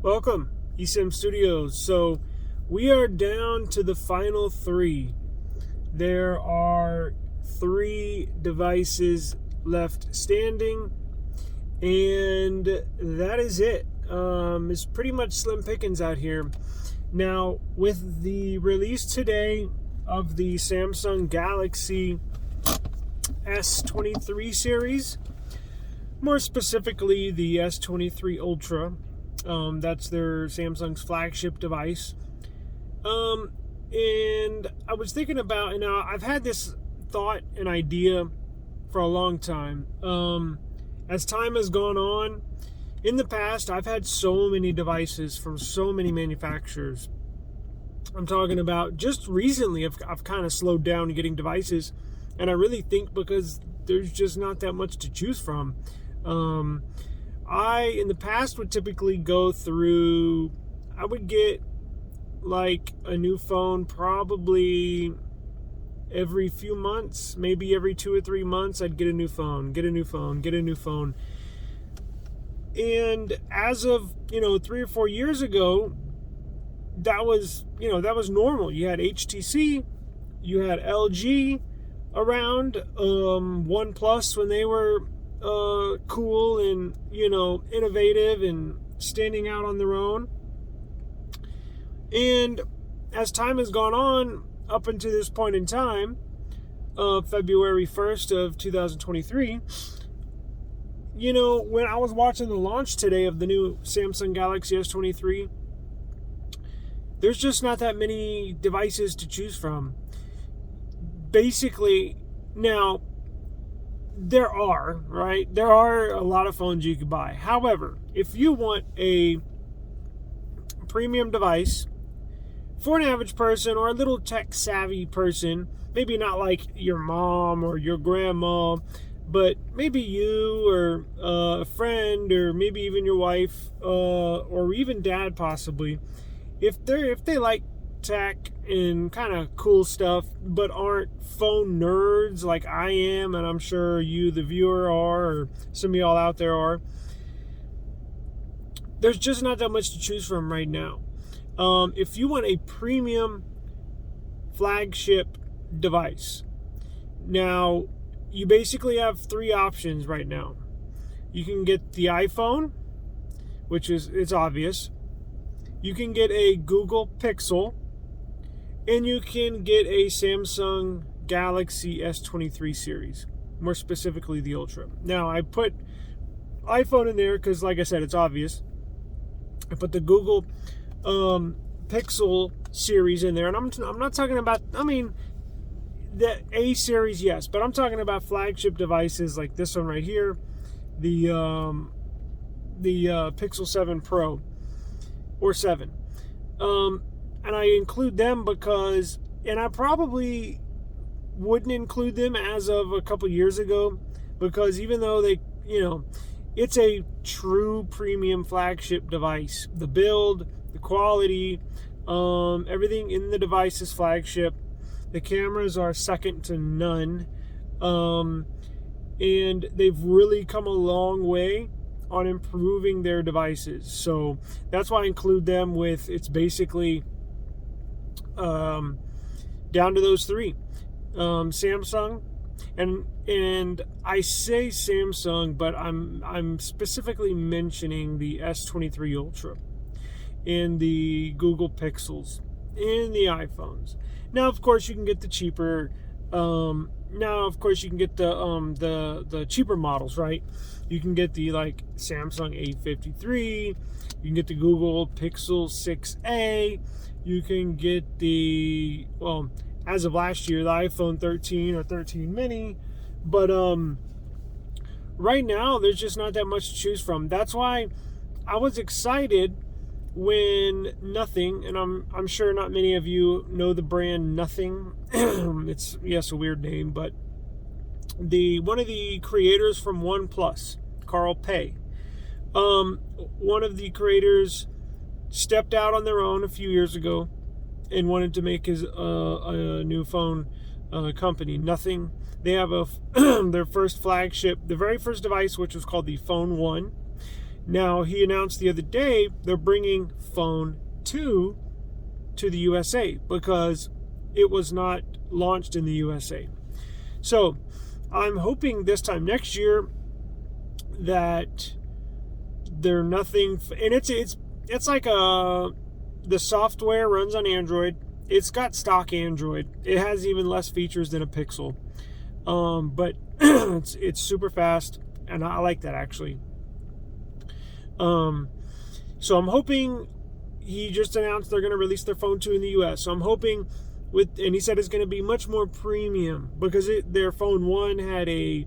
Welcome, eSIM Studios. So we are down to the final three. There are three devices left standing, and that is it. It's pretty much slim pickings out here. Now, with the release today of the Samsung Galaxy S23 series, more specifically the S23 Ultra, that's their Samsung's flagship device. And I was thinking about, and I've had this thought and idea for a long time. As time has gone on, in the past, I've had so many devices from so many manufacturers. I'm talking about just recently, I've kind of slowed down getting devices, and I really think because there's just not that much to choose from. I, in the past, would typically go through, I would get like a new phone probably every few months, maybe every 2 or 3 months. I'd get a new phone. And as of, 3 or 4 years ago, that was normal. You had HTC, you had LG around, OnePlus when they were cool and innovative and standing out on their own. And as time has gone on up until this point in time, February 1st of 2023, when I was watching the launch today of the new Samsung Galaxy S23, there's just not that many devices to choose from. Basically, now, there are a lot of phones you could buy. However, if you want a premium device for an average person or a little tech savvy person, maybe not like your mom or your grandma, but maybe you or a friend or maybe even your wife or even dad possibly, if they like tech and kind of cool stuff but aren't phone nerds like I am, and I'm sure you the viewer are, or some of y'all out there are, there's just not that much to choose from right now. If you want a premium flagship device, now you basically have three options right now. You can get the iPhone, which it's obvious. You can get a Google Pixel, and you can get a Samsung Galaxy S23 series, more specifically the Ultra. Now, I put iPhone in there because, like I said, it's obvious. I put the Google Pixel series in there, and I'm not talking about, the A series, yes, but I'm talking about flagship devices like this one right here, the Pixel 7 Pro or 7. And I include them because, and I probably wouldn't include them as of a couple years ago, because even though they, it's a true premium flagship device. The build, the quality, everything in the device is flagship. The cameras are second to none. And they've really come a long way on improving their devices. So that's why I include them with, it's basically down to those three. Samsung, and I say Samsung, but I'm specifically mentioning the S23 Ultra and the Google Pixels and the iPhones. Now, of course, you can get the cheaper. The cheaper models, right? You can get the Samsung A53. You can get the Google Pixel 6a. You can get the, as of last year, the iPhone 13 or 13 mini. But right now, there's just not that much to choose from. That's why I was excited when Nothing, and I'm sure not many of you know the brand Nothing. It's, yes, a weird name, but one of the creators from OnePlus, Carl Pei, one of the creators stepped out on their own a few years ago and wanted to make his a new phone company. Nothing. They have their first flagship, the very first device, which was called the Phone 1. Now, he announced the other day they're bringing phone 2 to the USA because it was not launched in the USA. So I'm hoping this time next year that they're nothing, and it's like the software runs on Android. It's got stock Android. It has even less features than a Pixel, but it's super fast, and I like that actually. So I'm hoping, he just announced they're going to release their phone 2 in the US. So I'm hoping and he said it's going to be much more premium because their phone 1 had a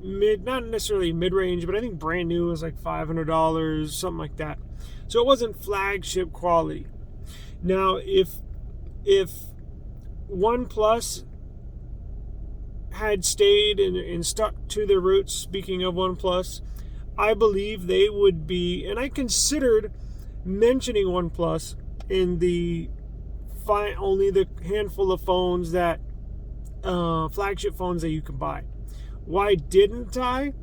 not necessarily mid-range, but I think brand new was like $500, something like that. So it wasn't flagship quality. Now, if OnePlus had stayed and stuck to their roots, speaking of OnePlus, I believe they would be, and I considered mentioning OnePlus in only the handful of phones that flagship phones that you can buy. Why didn't I?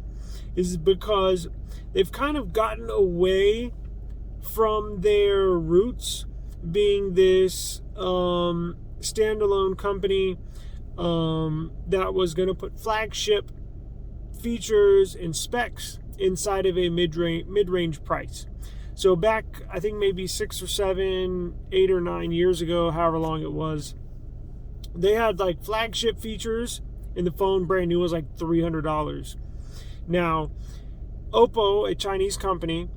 Is because they've kind of gotten away from their roots, being this standalone company that was going to put flagship features and specs inside of a mid-range price. So back, I think maybe 6 or 7, 8 or 9 years ago, however long it was, they had like flagship features, and the phone brand new was like $300. Now, Oppo, a Chinese company,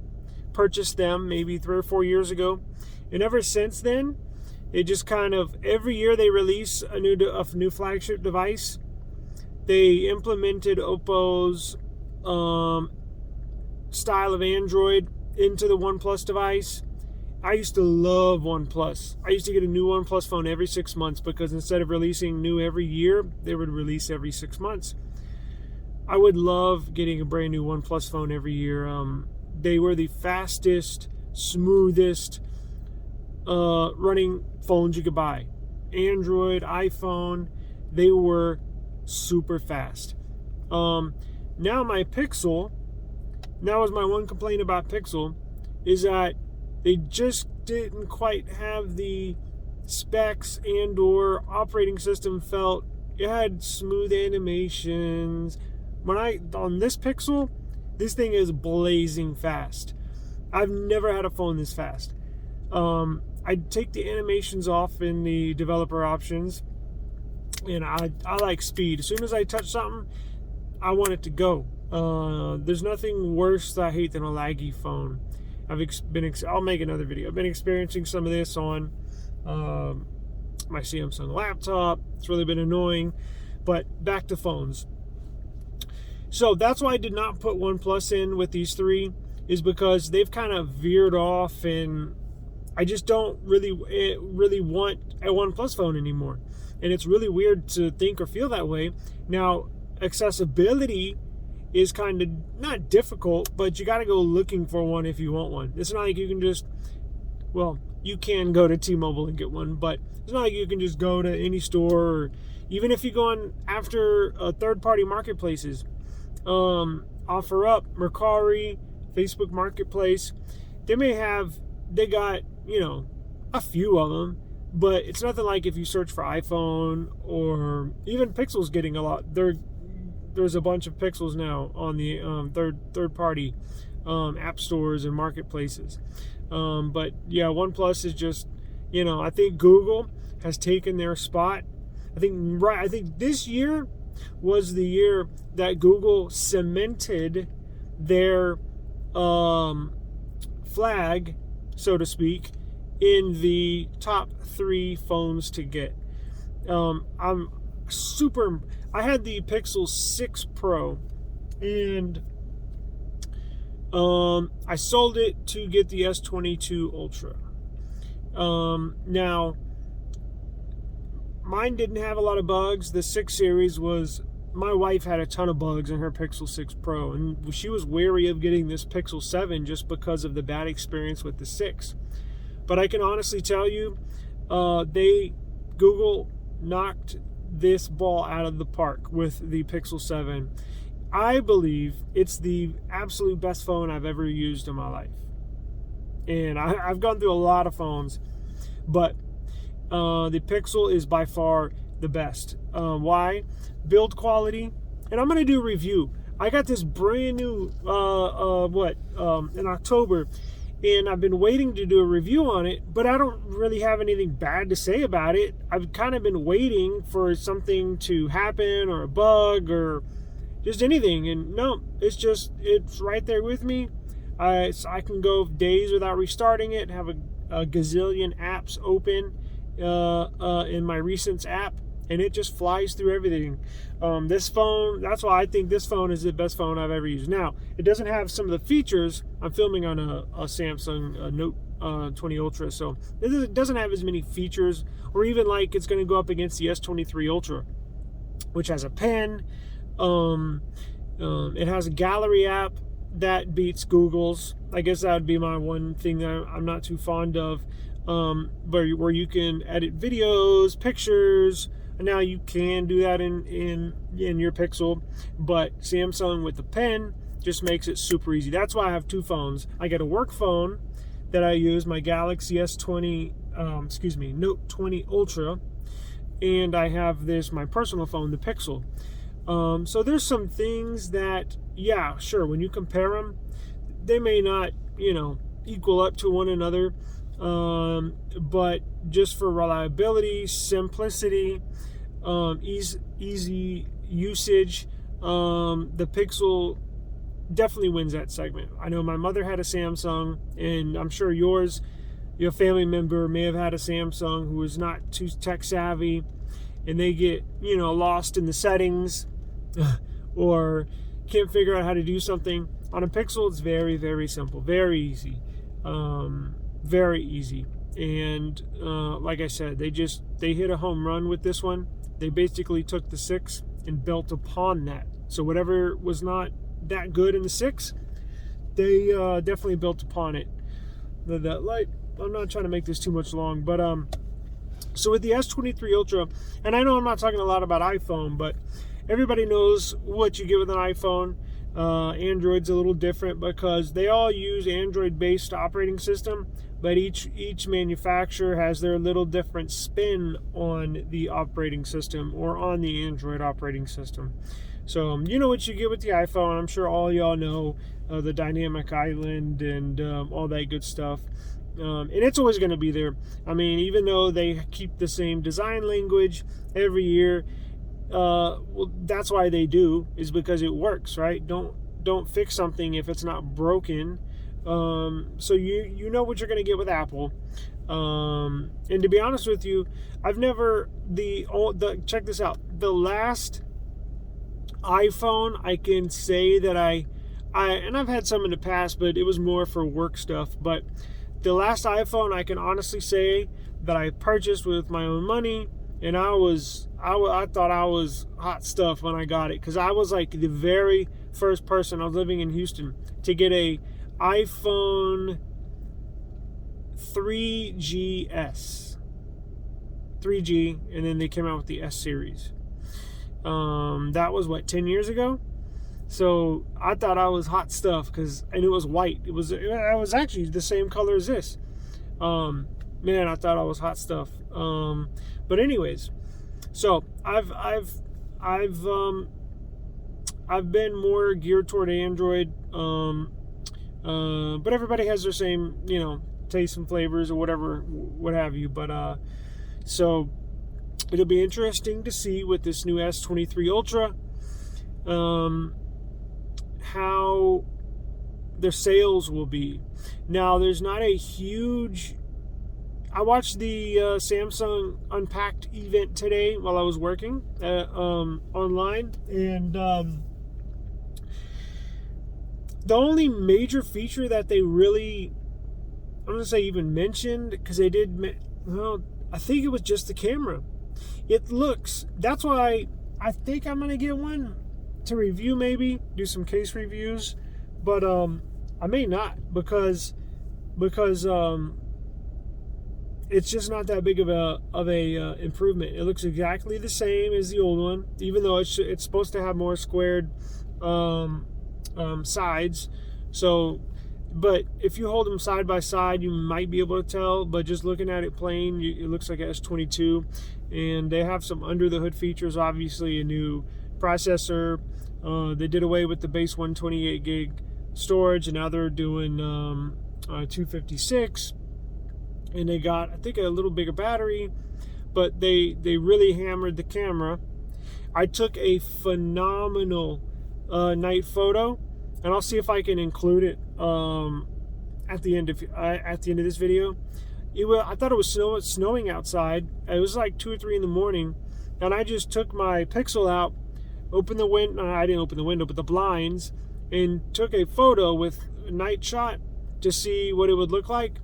purchased them maybe 3 or 4 years ago, and ever since then, it just kind of, every year they release a new flagship device. They implemented Oppo's style of Android into the OnePlus device. I used to love OnePlus. I used to get a new OnePlus phone every 6 months because instead of releasing new every year, they would release every 6 months. I would love getting a brand new OnePlus phone every year. They were the fastest, smoothest running phones you could buy. Android, iPhone, they were super fast. Now my Pixel, that was my one complaint about Pixel, is that they just didn't quite have the specs and or operating system felt. It had smooth animations. On this Pixel, this thing is blazing fast. I've never had a phone this fast. I'd take the animations off in the developer options, and I like speed. As soon as I touch something, I want it to go. There's nothing worse that I hate than a laggy phone. I'll make another video. I've been experiencing some of this on my Samsung laptop. It's really been annoying. But back to phones. So that's why I did not put OnePlus in with these three, is because they've kind of veered off, and I just don't really want a OnePlus phone anymore. And it's really weird to think or feel that way. Now, accessibility is kind of not difficult, but you got to go looking for one if you want one. It's not like you can just, well, you can go to T-Mobile and get one, but it's not like you can just go to any store, or even if you go on after third-party marketplaces, OfferUp, Mercari, Facebook Marketplace, they got, a few of them, but it's nothing like if you search for iPhone, or even Pixel's getting a lot. There's a bunch of Pixels now on the third-party app stores and marketplaces. But yeah, OnePlus is just, I think Google has taken their spot. I think this year was the year that Google cemented their flag, so to speak, in the top 3 phones to get. I had the Pixel 6 Pro, and I sold it to get the S22 Ultra. Now, mine didn't have a lot of bugs. The 6 series my wife had a ton of bugs in her Pixel 6 Pro, and she was wary of getting this Pixel 7 just because of the bad experience with the 6. But I can honestly tell you, Google knocked this ball out of the park with the Pixel 7. I believe it's the absolute best phone I've ever used in my life. And I've gone through a lot of phones, but the Pixel is by far the best. Why? Build quality. And I'm going to do a review. I got this brand new, in October, and I've been waiting to do a review on it, but I don't really have anything bad to say about it. I've kind of been waiting for something to happen, or a bug, or just anything, and no, it's right there with me. I can go days without restarting it, have a gazillion apps open in my Recents app, and it just flies through everything. This phone, that's why I think this phone is the best phone I've ever used. Now, it doesn't have some of the features. I'm filming on a Samsung Note 20 Ultra, so it doesn't have as many features, or even like it's going to go up against the S23 Ultra, which has a pen. It has a gallery app that beats Google's. I guess that would be my one thing that I'm not too fond of. Where you can edit videos, pictures. And now you can do that in your Pixel, but Samsung with the pen just makes it super easy. That's why I have two phones. I got a work phone that I use, my Galaxy Note 20 Ultra, and I have my personal phone, the Pixel. So there's some things that, yeah, sure, when you compare them, they may not, equal up to one another. But just for reliability, simplicity, easy usage, the Pixel definitely wins that segment. I know my mother had a Samsung, and I'm sure your family member may have had a Samsung who is not too tech savvy, and they get, lost in the settings or can't figure out how to do something. On a Pixel, it's very, very simple, very easy. Very easy. And like I said, they hit a home run with this one. They basically took the 6 and built upon that. So whatever was not that good in the 6, they definitely built upon it. That light, I'm not trying to make this too much long, but so with the S23 Ultra, and I know I'm not talking a lot about iPhone, but everybody knows what you get with an iPhone. Android's a little different because they all use Android-based operating system, but each manufacturer has their little different spin on the operating system, or on the Android operating system. So you know what you get with the iPhone. I'm sure all y'all know the dynamic island and all that good stuff. And it's always going to be there. I mean, even though they keep the same design language every year, well, that's why they do, is because it works, right? Don't fix something if it's not broken. So you know what you're going to get with Apple. And to be honest with you, I've never check this out. The last iPhone, I can say that and I've had some in the past, but it was more for work stuff. But the last iPhone, I can honestly say that I purchased with my own money, and I thought I was hot stuff when I got it, because I was like the very first person. I was living in Houston to get a iPhone 3GS, and then they came out with the S series. That was 10 years ago. So I thought I was hot stuff, and it was white. It was actually the same color as this. Man, I thought I was hot stuff. But anyways, so I've been more geared toward Android. But everybody has their same, tastes and flavors or whatever, what have you. But so it'll be interesting to see with this new S23 Ultra, how their sales will be. Now, there's not a huge... I watched the Samsung Unpacked event today while I was working online, and the only major feature that they really, I'm going to say even mentioned, because they did, I think it was just the camera. That's why I think I'm going to get one to review, maybe do some case reviews, but I may not, because it's just not that big of a improvement. It looks exactly the same as the old one, even though it's supposed to have more squared sides. So, but if you hold them side by side, you might be able to tell. But just looking at it plain, it looks like a S22, and they have some under the hood features. Obviously, a new processor. They did away with the base 128 gig storage, and now they're doing 256, and they got, I think, a little bigger battery. But they really hammered the camera. I took a phenomenal night photo, and I'll see if I can include it at the end of this video. I thought it was snowing outside. It was like 2 or 3 in the morning, and I just took my Pixel out, opened the window. I didn't open the window, but the blinds, and took a photo with a night shot to see what it would look like.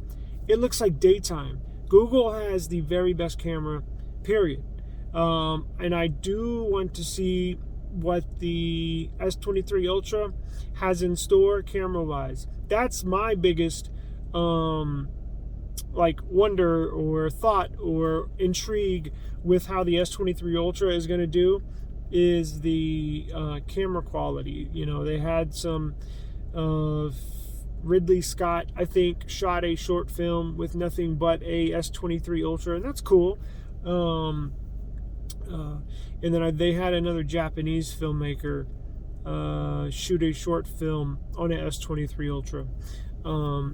It looks like daytime. Google has the very best camera, period. And I do want to see what the S23 Ultra has in store camera-wise. That's my biggest like wonder or thought or intrigue with how the S23 Ultra is going to do, is the camera quality. You know, they had some Ridley Scott, I think, shot a short film with nothing but a S23 Ultra, and that's cool. And then they had another Japanese filmmaker shoot a short film on an S23 Ultra.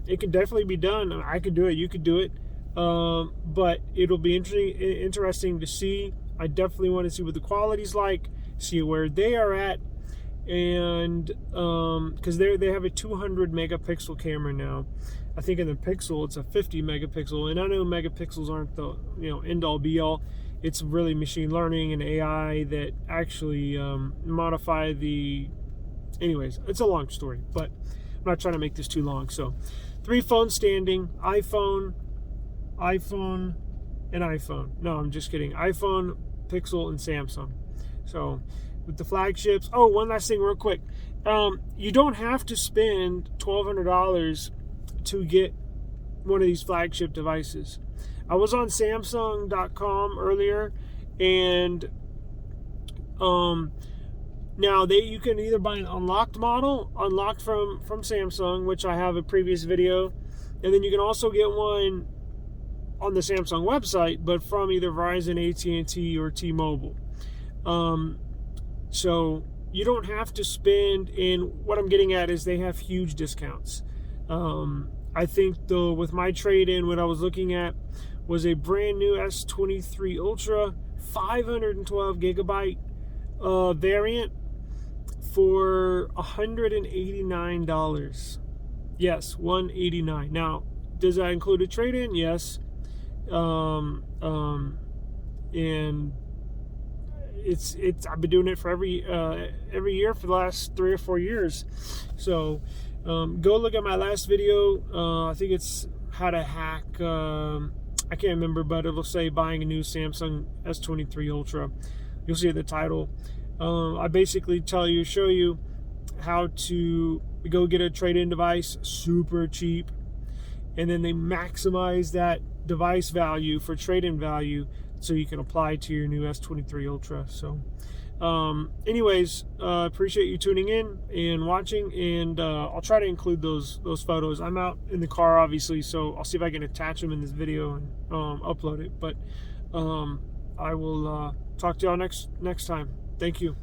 It could definitely be done. I could do it. You could do it. But it'll be interesting to see. I definitely want to see what the quality's like, see where they are at, and because they have a 200 megapixel camera now. I think in the Pixel it's a 50 megapixel, and I know megapixels aren't the end all be all. It's really machine learning and AI that actually modify the. Anyways, it's a long story, but I'm not trying to make this too long. So, 3 phones standing: iPhone, and iPhone. No, I'm just kidding. iPhone, Pixel, and Samsung. So, with the flagships. Oh, one last thing real quick. You don't have to spend $1,200 to get one of these flagship devices. I was on Samsung.com earlier, and now you can either buy an unlocked model, unlocked from Samsung, which I have a previous video, and then you can also get one on the Samsung website, but from either Verizon, AT&T, or T-Mobile. So you don't have to spend, and what I'm getting at is they have huge discounts. I think, though, with my trade-in, what I was looking at was a brand new S23 Ultra 512 gigabyte variant for $189. Yes, $189. Now, does that include a trade-in? Yes. And it's I've been doing it for every year for the last 3 or 4 years. So go look at my last video. I think it's how to hack. I can't remember, but it'll say buying a new Samsung S23 Ultra. You'll see the title. I basically show you how to go get a trade-in device super cheap, and then they maximize that device value for trade-in value so you can apply to your new S23 Ultra. So anyways, appreciate you tuning in and watching, and I'll try to include those photos. I'm out in the car, obviously, so I'll see if I can attach them in this video and upload it. But I will talk to y'all next time. Thank you.